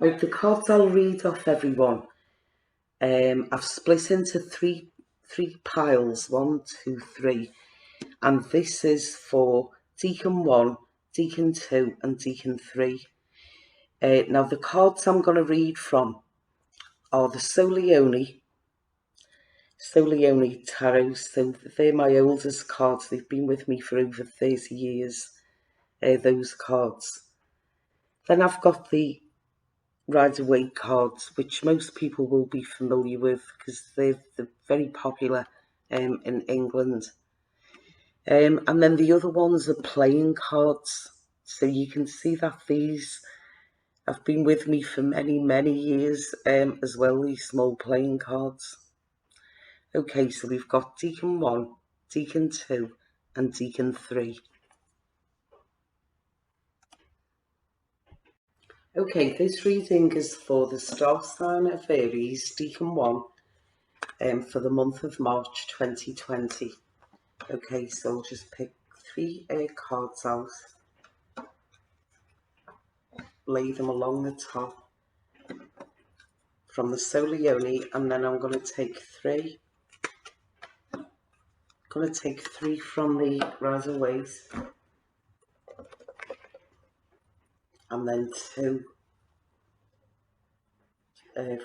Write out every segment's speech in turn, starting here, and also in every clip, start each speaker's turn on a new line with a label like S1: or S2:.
S1: Right, the cards I'll read off, everyone. I've split into three piles, 1, 2, 3, and this is for Decan 1, Decan 2, and Decan 3. Now, the cards I'm going to read from are the Soleone Tarot. So they're my oldest cards. They've been with me for over 30 years, those cards. Then I've got the Rider-Waite cards, which most people will be familiar with because they're very popular in England. And then the other ones are playing cards. So you can see that these have been with me for many, many years as well, these small playing cards. Okay, so we've got Decan 1, Decan 2, and Decan 3. Okay, this reading is for the star sign of Aries, Decan 1, for the month of March 2020. Okay, so I'll just pick 3 cards out, lay them along the top from the Soleone, and then I'm going to take 3. Going to take 3 from the Rider-Waite, and then 2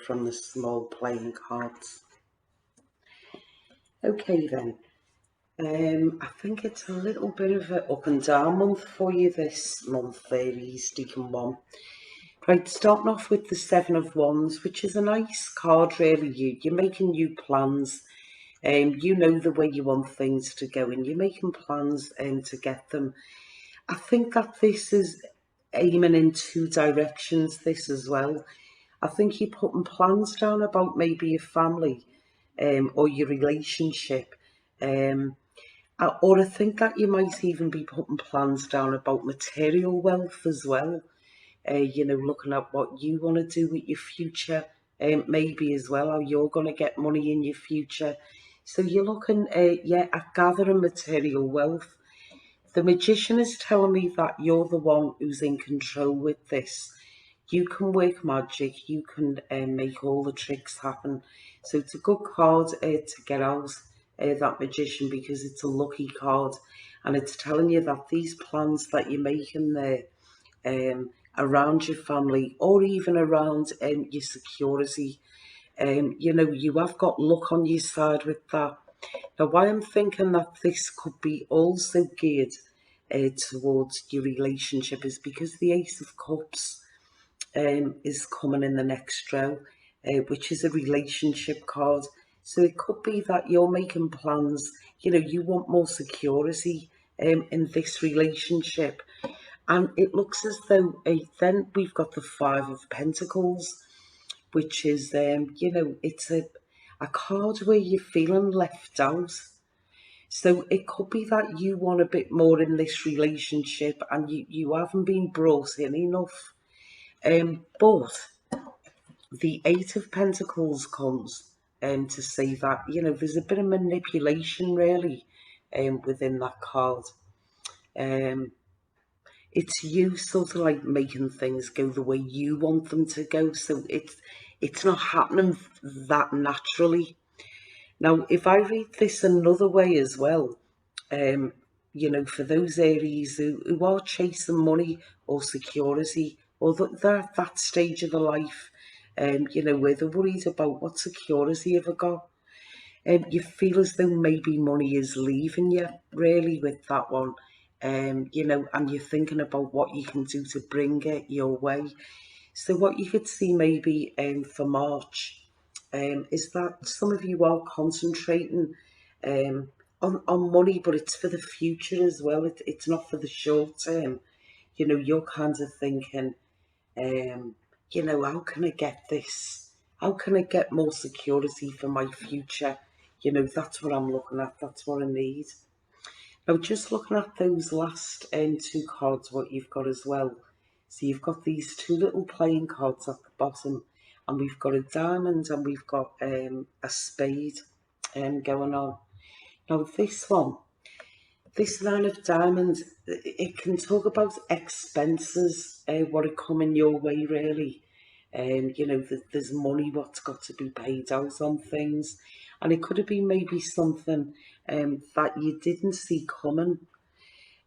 S1: from the small playing cards. Okay then. I think it's a little bit of an up and down month for you this month, Aries, Decan 1. Right, starting off with the 7 of Wands, which is a nice card really. You're making new plans. You know the way you want things to go and you're making plans to get them. I think that this is aiming in 2 directions, this as well. I think you're putting plans down about maybe your family or your relationship. Or I think that you might even be putting plans down about material wealth as well. You know, looking at what you want to do with your future, maybe as well, how you're going to get money in your future. So you're looking, at gathering material wealth. The Magician is telling me that you're the one who's in control with this. You can work magic, you can make all the tricks happen. So it's a good card to get out, that Magician, because it's a lucky card. And it's telling you that these plans that you're making there, around your family or even around your security, you know, you have got luck on your side with that. Now, why I'm thinking that this could be also geared towards your relationship is because the Ace of Cups is coming in the next row, which is a relationship card. So it could be that you're making plans, you know, you want more security in this relationship. And it looks as though then we've got the 5 of Pentacles, which is, you know, it's a card where you're feeling left out. So it could be that you want a bit more in this relationship and you haven't been brought in enough. But the 8 of Pentacles comes to say that, you know, there's a bit of manipulation really within that card. It's you sort of like making things go the way you want them to go. So it's not happening that naturally. Now, if I read this another way as well, you know, for those Aries who are chasing money or security, or they're at that stage of their life, you know, where they're worried about what security have I got. You feel as though maybe money is leaving you, really, with that one. You know, and you're thinking about what you can do to bring it your way. So what you could see maybe for March is that some of you are concentrating on money, but it's for the future as well. It's not for the short term. You know, you're kind of thinking, you know, how can I get this? How can I get more security for my future? You know, that's what I'm looking at. That's what I need. Now, just looking at those last 2 cards, what you've got as well. So you've got these 2 little playing cards at the bottom, and we've got a diamond and we've got a spade going on. Now, this one, this 9 of diamonds, it can talk about expenses, what are coming your way, really. You know, there's money what's got to be paid out on things, and it could have been maybe something that you didn't see coming.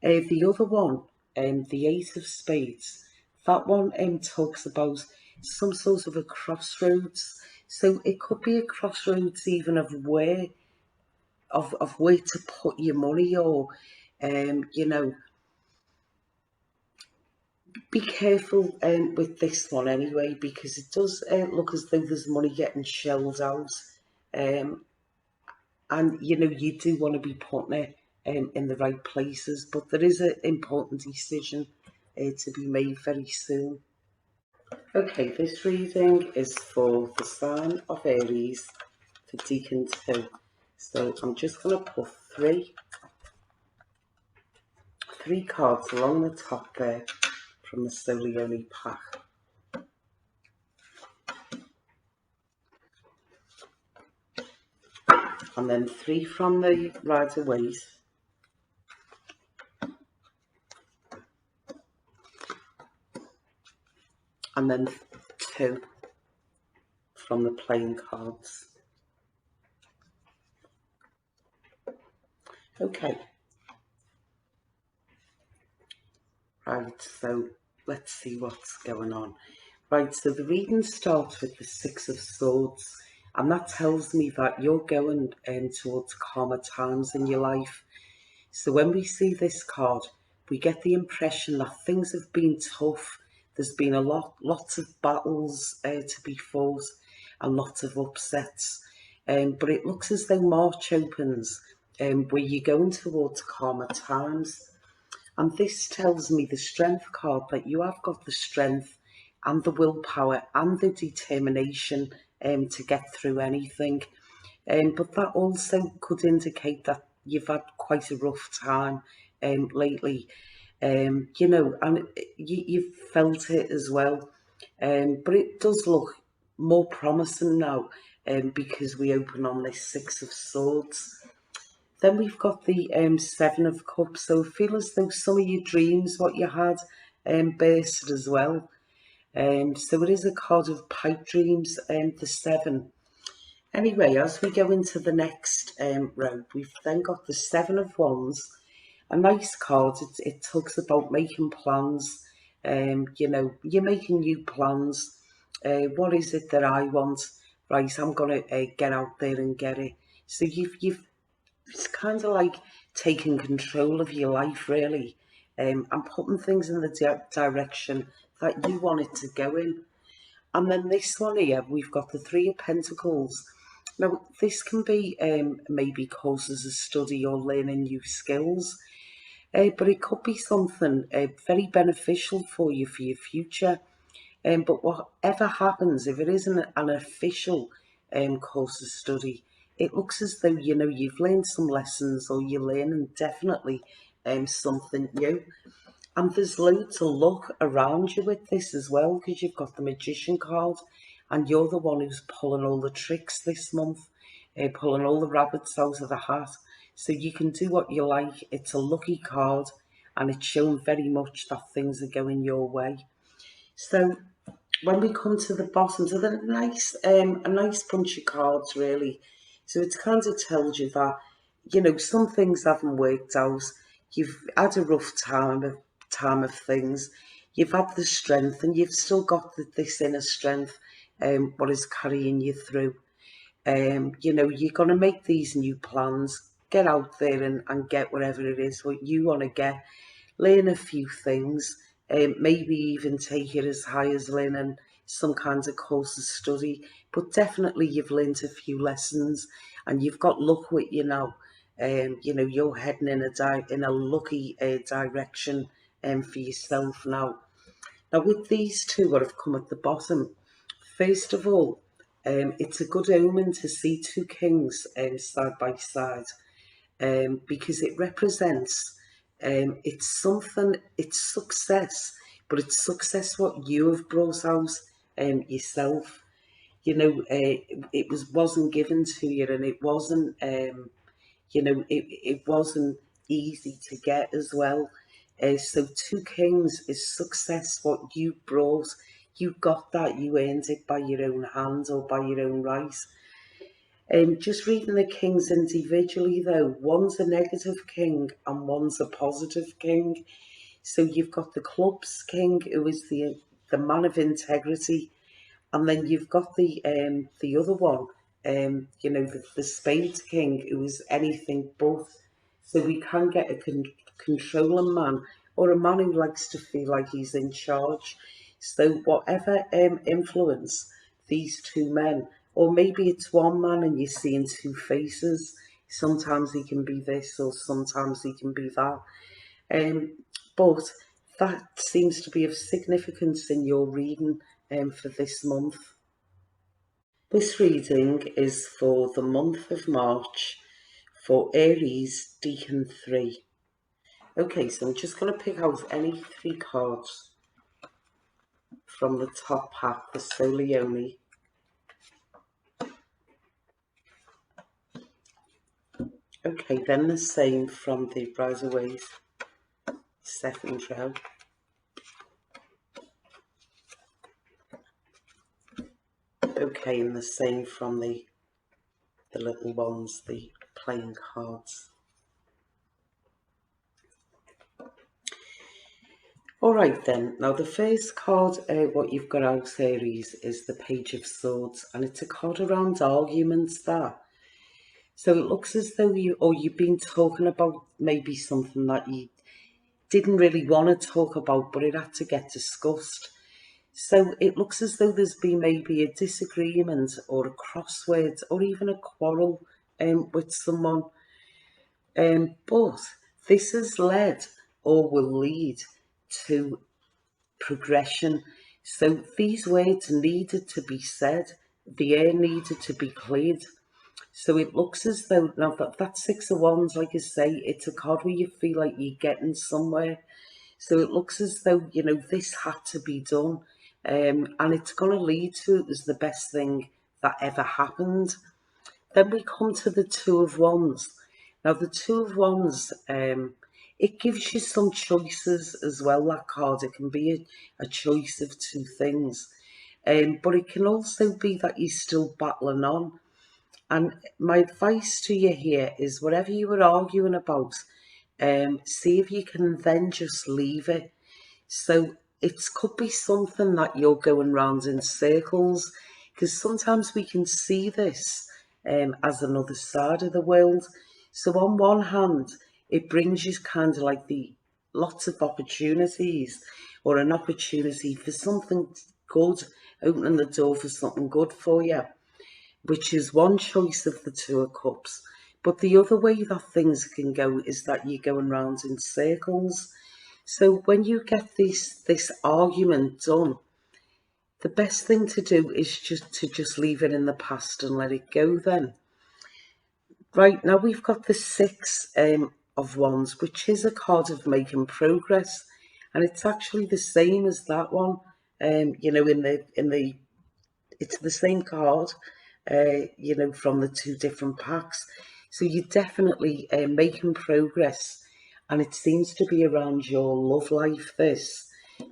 S1: The other one, the Eight of Spades, that one talks about some sort of a crossroads. So it could be a crossroads even of where to put your money, or you know, be careful with this one anyway, because it does look as though there's money getting shelled out, um, and you know, you do want to be putting it in the right places, but there is an important decision to be made very soon. Okay, this reading is for the sign of Aries for Decan 2. So I'm just going to put three cards along the top there from the Solioni pack. And then three from the Rider-Waite. And then two from the playing cards. Okay, right, so let's see what's going on. Right, so the reading starts with the Six of Swords, and that tells me that you're going towards calmer times in your life. So when we see this card, we get the impression that things have been tough. There's been lots of battles to be fought, and lots of upsets. But it looks as though March opens, where you're going towards calmer times. And this tells me, the strength card, that you have got the strength and the willpower and the determination to get through anything. But that also could indicate that you've had quite a rough time lately, you know, and you've felt it as well. But it does look more promising now because we open on this Six of Swords. Then we've got the Seven of Cups. So I feel as though some of your dreams, what you had, bursted as well. So it is a card of pipe dreams, the Seven. Anyway, as we go into the next row, we've then got the Seven of Wands. A nice card. It talks about making plans. You know, you're making new plans. What is it that I want? Right, I'm gonna get out there and get it. So you've it's kind of like taking control of your life, really, and putting things in the direction that you want it to go in. And then this one here, we've got the Three of Pentacles. Now, this can be maybe courses of study or learning new skills, but it could be something very beneficial for you for your future. But whatever happens, if it isn't an official course of study, it looks as though, you know, you've learned some lessons, or you're learning definitely something new. And there's loads of luck around you with this as well, because you've got the Magician card, and you're the one who's pulling all the tricks this month, pulling all the rabbits out of the hat. So you can do what you like. It's a lucky card, and it's showing very much that things are going your way. So when we come to the bottom, so a nice bunch of cards really. So it kind of tells you that, you know, some things haven't worked out. You've had a rough time of things. You've had the strength, and you've still got this inner strength, what is carrying you through. You know, you're going to make these new plans, get out there and get whatever it is what you want to get, learn a few things, maybe even take it as high as learning some kinds of course of study, but definitely you've learned a few lessons, and you've got luck with you now. You know, you're heading in a lucky direction for yourself now. Now, with these two what have come at the bottom, first of all, it's a good omen to see two kings side by side, because it represents, it's success, but it's success what you have brought out yourself. You know, wasn't given to you, and it wasn't, you know, it wasn't easy to get as well. So two kings is success what you brought You got that, you earned it by your own hand or by your own right. Just reading the kings individually though, one's a negative king and one's a positive king. So you've got the clubs king, who is the man of integrity, and then you've got the other one, the spades king, who is anything but. So we can get a controlling man, or a man who likes to feel like he's in charge. So whatever influence these two men, or maybe it's one man and you're seeing two faces. Sometimes he can be this, or sometimes he can be that. Um, but that seems to be of significance in your reading for this month. This reading is for the month of March for Aries Decan 3. Okay, so I'm just going to pick out any three cards from the top pack, the Solioni. Okay, then the same from the Riser-Waite second row. Okay, and the same from the little ones, the playing cards. Alright then, now the first card, what you've got out, Aries, is the Page of Swords, and it's a card around arguments there. So it looks as though you've been talking about maybe something that you didn't really want to talk about, but it had to get discussed. So it looks as though there's been maybe a disagreement or a crosswords or even a quarrel with someone. But this has led or will lead to progression. So these words needed to be said, the air needed to be cleared. So it looks as though, now that Six of Wands, like I say, it's a card where you feel like you're getting somewhere. So it looks as though, this had to be done. And it's going to lead to it was the best thing that ever happened. Then we come to the Two of Wands. Now the Two of Wands, it gives you some choices as well, that card. It can be a choice of two things. But it can also be that you're still battling on. And my advice to you here is whatever you were arguing about, see if you can then just leave it. So it could be something that you're going round in circles, because sometimes we can see this as another side of the world. So on one hand, it brings you kind of like the lots of opportunities, or an opportunity for something good, opening the door for something good for you, which is one choice of the Two of Cups. But the other way that things can go is that you're going round in circles. So when you get this argument done, the best thing to do is just leave it in the past and let it go then. Right, now we've got the Six of Wands, which is a card of making progress, and it's actually the same as that one. It's the same card, from the two different packs. So you're definitely making progress, and it seems to be around your love life, this,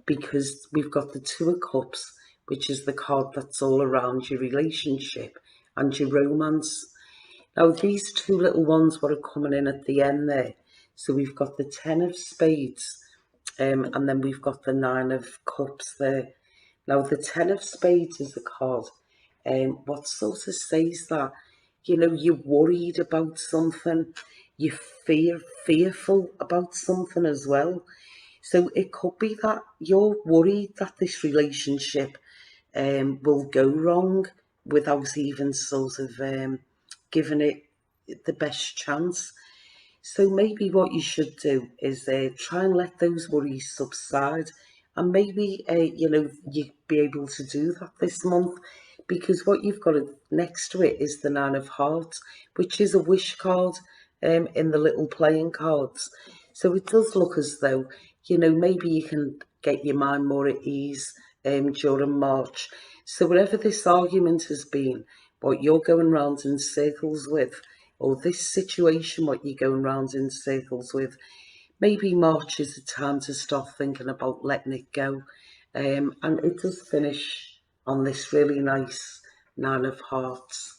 S1: because we've got the Two of Cups, which is the card that's all around your relationship and your romance. Now, these two little ones what are coming in at the end there. So we've got the Ten of Spades, and then we've got the Nine of Cups there. Now, the Ten of Spades is the card. What sort of says that, you're worried about something, you fearful about something as well. So it could be that you're worried that this relationship will go wrong without even sort of giving it the best chance. So maybe what you should do is try and let those worries subside, and maybe you be able to do that this month, because what you've got next to it is the Nine of Hearts, which is a wish card in the little playing cards. So it does look as though maybe you can get your mind more at ease during March. So whatever this argument has been, what you're going round in circles with, or this situation what you're going round in circles with, maybe March is the time to start thinking about letting it go, And it does finish on this really nice Nine of Hearts.